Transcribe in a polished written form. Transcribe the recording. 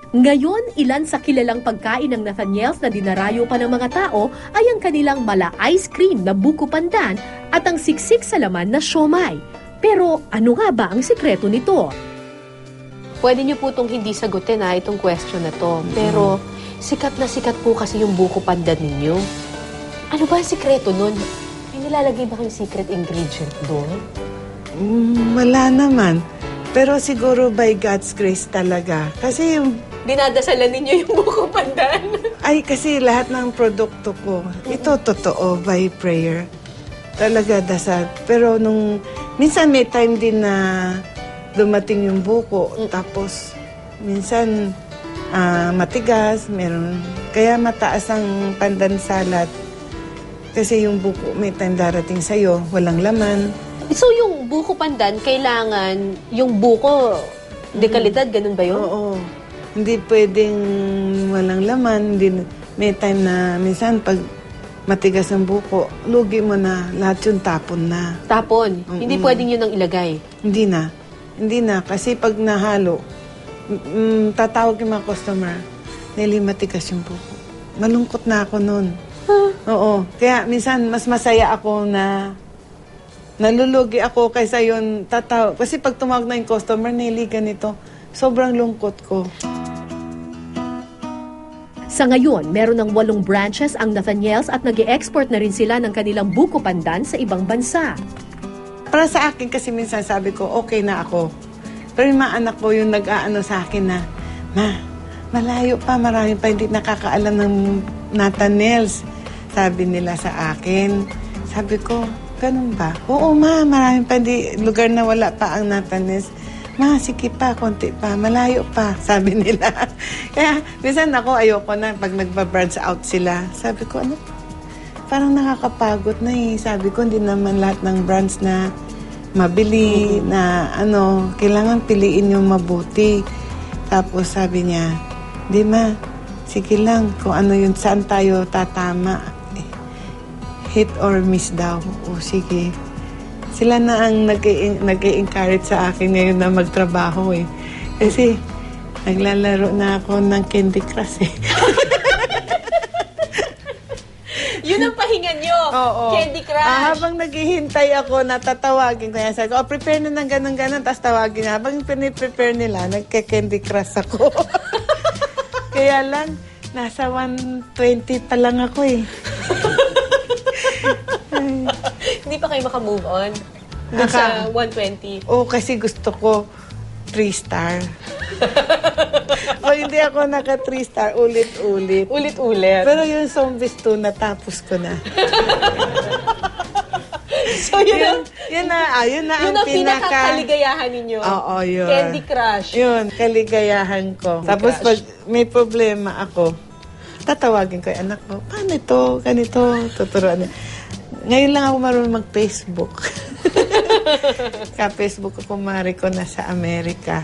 Ngayon, ilan sa kilalang pagkain ng Nathaniels na dinarayo pa ng mga tao ay ang kanilang mala ice cream na buko pandan at ang siksik sa laman na siomai. Pero ano nga ba ang sikreto nito? Pwede niyo po itong hindi sagutin itong question na to. Pero sikat na sikat po kasi yung buko pandan ninyo. Ano ba ang sikreto nun? May nilalagay ba kayong secret ingredient doon? Wala naman. Pero siguro by God's grace talaga. Kasi yung Dinadasalan ninyo yung buko pandan? Ay, kasi lahat ng produkto ko, ito totoo, by prayer. Talaga dasal. Pero minsan may time din na dumating yung buko, tapos minsan matigas, meron. Kaya mataas ang pandan salad. Kasi yung buko, may time darating sa'yo, walang laman. So yung buko pandan, kailangan yung buko, dekalidad, ganun ba yun? Oo. Hindi pwedeng walang laman. May time na minsan pag matigas ang buko, lugi mo na, lahat yung tapon na. Tapon? Hindi pwedeng yun ang ilagay? Hindi na. Hindi na. Kasi pag nahalo, tatawag yung mga customer, Nelly, matigas yung buko. Malungkot na ako nun. Oo. Kaya minsan mas masaya ako na nalulugi ako kaysa yun tatawag. Kasi pag tumawag na yung customer, Nelly, ganito, sobrang lungkot ko. Sa ngayon, meron ng 8 branches ang Nathaniels at nag-e-export na rin sila ng kanilang buko pandan sa ibang bansa. Para sa akin kasi minsan sabi ko, okay na ako. Pero yung mga anak ko yung nag-aano sa akin na, Ma, malayo pa, marami pa hindi nakakaalam ng Nathaniels. Sabi nila sa akin. Sabi ko, ganun ba? Oo ma, marami pa lugar na wala pa ang Nathaniels. Ma, sige pa, konti pa, malayo pa, sabi nila. Kaya, minsan ako, ayoko na pag nagba-branch out sila. Sabi ko, ano, parang nakakapagod na eh. Sabi ko, hindi naman lahat ng branch na mabili, na kailangan piliin yung mabuti. Tapos sabi niya, di ma, sige lang, kung ano yun, saan tayo tatama. Hit or miss daw. O sige. Sila na ang nag-i-encourage sa akin ngayon na magtrabaho eh. Kasi naglalaro na ako ng Candy Crush eh. Yun ang pahinga nyo? Oo. Candy Crush? Habang naghihintay ako, natatawagin. Kaya sabi ko, prepare na ng ganun-ganun, tapos tawagin na. Habang piniprepare nila, nagka-Candy Crush ako. Kaya lang, nasa 120 pa lang ako eh. Hindi pa kayo makamove on? Doon sa 120? Oo, kasi gusto ko 3-star. O hindi ako naka 3-star, ulit-ulit. Ulit-ulit? Pero yung Zombies 2, natapos ko na. So yun ang pinaka-kaligayahan ninyo? Oo, yun. Candy Crush? Yun, kaligayahan ko. Tapos pag may problema ako, tatawagin ko yung anak ko, paano ito, ganito, tuturuan niya. Ngayon lang ako marunong mag-Facebook. Ka-Facebook ako, mari ko na sa Amerika.